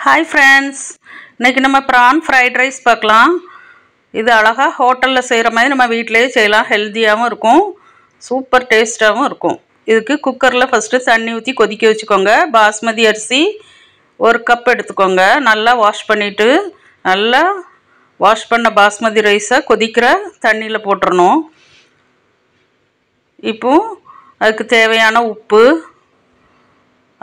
Hi friends, இன்றைக்கி நம்ம PRAN fried rice பார்க்கலாம். இது அழகாக ஹோட்டலில் செய்கிற மாதிரி நம்ம வீட்டிலேயே செய்யலாம். ஹெல்த்தியாகவும் இருக்கும், சூப்பர் டேஸ்ட்டாகவும் இருக்கும். இதுக்கு குக்கரில் ஃபஸ்ட்டு தண்ணி ஊற்றி கொதிக்க வச்சுக்கோங்க. பாஸ்மதி அரிசி 1 கப் எடுத்துக்கோங்க. நல்லா வாஷ் பண்ணிவிட்டு நல்லா வாஷ் பண்ண பாஸ்மதி ரைஸை கொதிக்கிற தண்ணியில் போட்டுறணும். இப்போது அதுக்கு தேவையான உப்பு,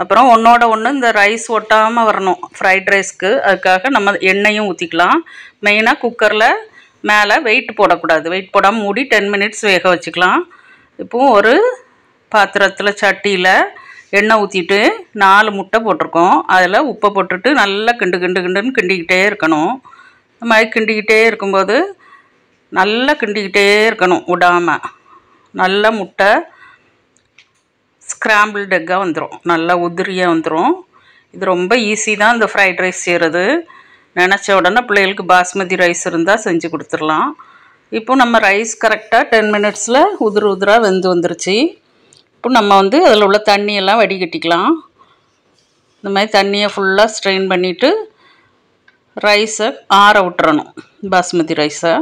அப்புறம் ஒன்றோட ஒன்று இந்த ரைஸ் ஒட்டாமல் வரணும் ஃப்ரைட் ரைஸ்க்கு. அதுக்காக நம்ம எண்ணெயும் ஊற்றிக்கலாம். மெயினாக குக்கரில் மேலே வெயிட் போடக்கூடாது. வெயிட் போடாமல் மூடி 10 மினிட்ஸ் வேக வச்சுக்கலாம். இப்போது ஒரு பாத்திரத்தில் சட்டியில் எண்ணெய் ஊற்றிட்டு 4 முட்டை போட்டிருக்கோம். அதில் உப்பை போட்டுட்டு நல்லா கிண்டுன்னு கிண்டிக்கிட்டே இருக்கணும். இந்த மாதிரி கிண்டிக்கிட்டே இருக்கும்போது நல்லா கிண்டிக்கிட்டே இருக்கணும் விடாமல். நல்ல முட்டை ஸ்க்ராம்பிள்டு எக்காக வந்துடும், நல்லா உதிரியாக வந்துடும். இது ரொம்ப ஈஸி தான் இந்த ஃப்ரைட் ரைஸ் செய்கிறது. நினச்ச உடனே பிள்ளைகளுக்கு பாஸ்மதி ரைஸ் இருந்தால் செஞ்சு கொடுத்துடலாம். இப்போ நம்ம ரைஸ் கரெக்டாக 10 மினிட்ஸில் உதிராக வெந்து வந்துருச்சு. இப்போ நம்ம அதில் உள்ள தண்ணியெல்லாம் வடிகட்டிக்கலாம். இந்த மாதிரி தண்ணியை ஃபுல்லாக ஸ்ட்ரெயின் பண்ணிவிட்டு ரைஸை ஆற விட்டுறணும். பாஸ்மதி ரைஸை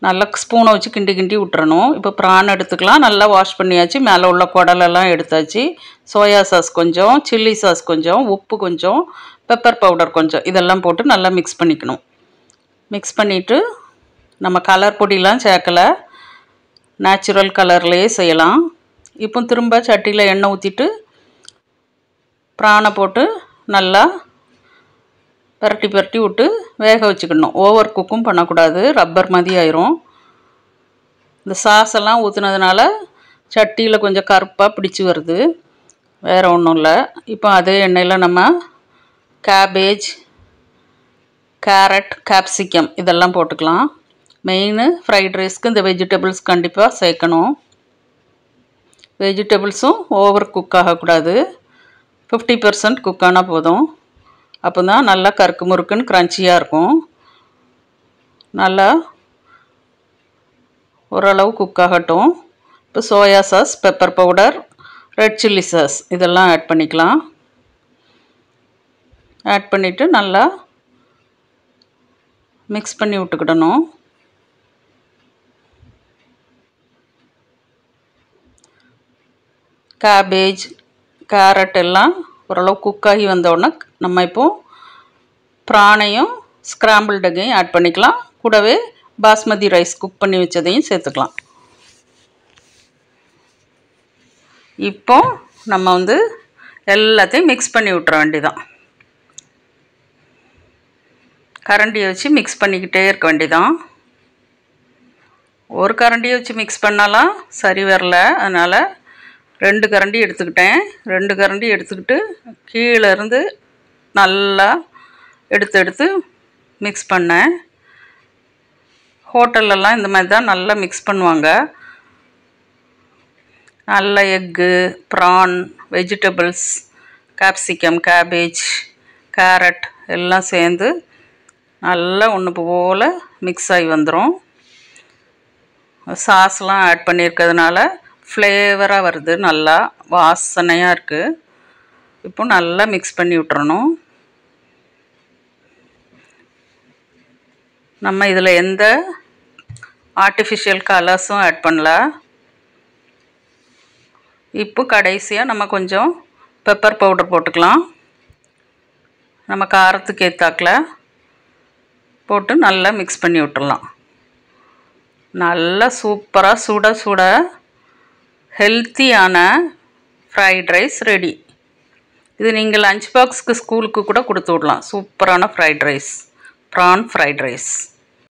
நல்லா ஸ்பூனை வச்சு கிண்டி விட்டுறணும். இப்போ ப்ரான் எடுத்துக்கலாம். நல்லா வாஷ் பண்ணியாச்சு. மேலே உள்ள குடலெல்லாம் எடுத்தாச்சு. சோயா சாஸ் கொஞ்சம், சில்லி சாஸ் கொஞ்சம், உப்பு கொஞ்சம், பெப்பர் பவுடர் கொஞ்சம், இதெல்லாம் போட்டு நல்லா மிக்ஸ் பண்ணிக்கணும். மிக்ஸ் பண்ணிவிட்டு நம்ம கலர் பொடியெலாம் சேர்க்கலை, நேச்சுரல் கலர்லேயே செய்யலாம். இப்போ திரும்ப சட்டியில் எண்ணெய் ஊற்றிட்டு ப்ரானை போட்டு நல்லா பரட்டி விட்டு வேக வச்சுக்கணும். ஓவர் குக்கும் பண்ணக்கூடாது, ரப்பர் மாதிரி ஆயிரும். இந்த சாஸெல்லாம் ஊற்றுனதுனால சட்டியில் கொஞ்சம் கருப்பாக பிடிச்சி வருது, வேறு ஒன்றும் இல்லை. இப்போ அதே எண்ணெயில் நம்ம கேபேஜ், கேரட், கேப்சிகம் இதெல்லாம் போட்டுக்கலாம். மெயின் ஃப்ரைட் ரைஸ்க்கு இந்த வெஜிடபிள்ஸ் கண்டிப்பாக சேர்க்கணும். வெஜிடபிள்ஸும் ஓவர் குக் ஆகக்கூடாது, 50% குக் ஆனால் போதும். அப்போ தான் நல்லா கருக்கு முறுக்குன்னு க்ரன்ச்சியாக இருக்கும். நல்லா ஓரளவு குக் ஆகட்டும். இப்போ soya sauce, pepper powder, red chilli sauce இதெல்லாம் ஆட் பண்ணிக்கலாம். ஆட் பண்ணிவிட்டு நல்லா மிக்ஸ் பண்ணி விட்டுக்கிடணும். கேபேஜ், கேரட் எல்லாம் ஓரளவு குக்காகி வந்தோடனே நம்ம இப்போது ப்ரானையும் ஸ்க்ராம்பிள்டு எக்கையும் ஆட் பண்ணிக்கலாம். கூடவே பாஸ்மதி ரைஸ் குக் பண்ணி வச்சதையும் சேர்த்துக்கலாம். இப்போ நம்ம எல்லாத்தையும் மிக்ஸ் பண்ணி விட்டுற வேண்டியதான். கரண்டியை வச்சு மிக்ஸ் பண்ணிக்கிட்டே இருக்க வேண்டியதான். ஒரு கரண்டியை வச்சு மிக்ஸ் பண்ணாலாம் சரி வரல, அதனால் 2 கரண்டி எடுத்துக்கிட்டேன். 2 கரண்டி எடுத்துக்கிட்டு கீழே இருந்து நல்லா எடுத்து மிக்ஸ் பண்ணேன். ஹோட்டல்லலாம் இந்த மாதிரி தான் நல்லா மிக்ஸ் பண்ணுவாங்க. நல்ல egg, prawn, vegetables, capsicum, cabbage, carrot எல்லாம் சேர்ந்து நல்லா ஒன்று போல் மிக்ஸ் ஆகி வந்துடும். சாஸ்லாம் ஆட் பண்ணியிருக்கிறதுனால ஃப்ளேவராக வருது, நல்லா வாசனையாக இருக்குது. இப்போ நல்லா மிக்ஸ் பண்ணி விட்டுறணும். நம்ம இதில் எந்த ஆர்டிஃபிஷியல் கலர்ஸும் ஆட் பண்ணல. இப்போ கடைசியாக நம்ம கொஞ்சம் பெப்பர் பவுடர் போட்டுக்கலாம். நம்ம காரத்துக்கு ஏற்றாக்கில் போட்டு நல்லா மிக்ஸ் பண்ணி விட்டுடலாம். நல்லா சூப்பராக சுட ஹெல்த்தியான ஃப்ரைட் ரைஸ் ரெடி. இது நீங்கள் லஞ்ச் பாக்ஸுக்கு, ஸ்கூலுக்கு கூட கொடுத்து விடலாம். சூப்பரான fried rice, PRAN fried rice.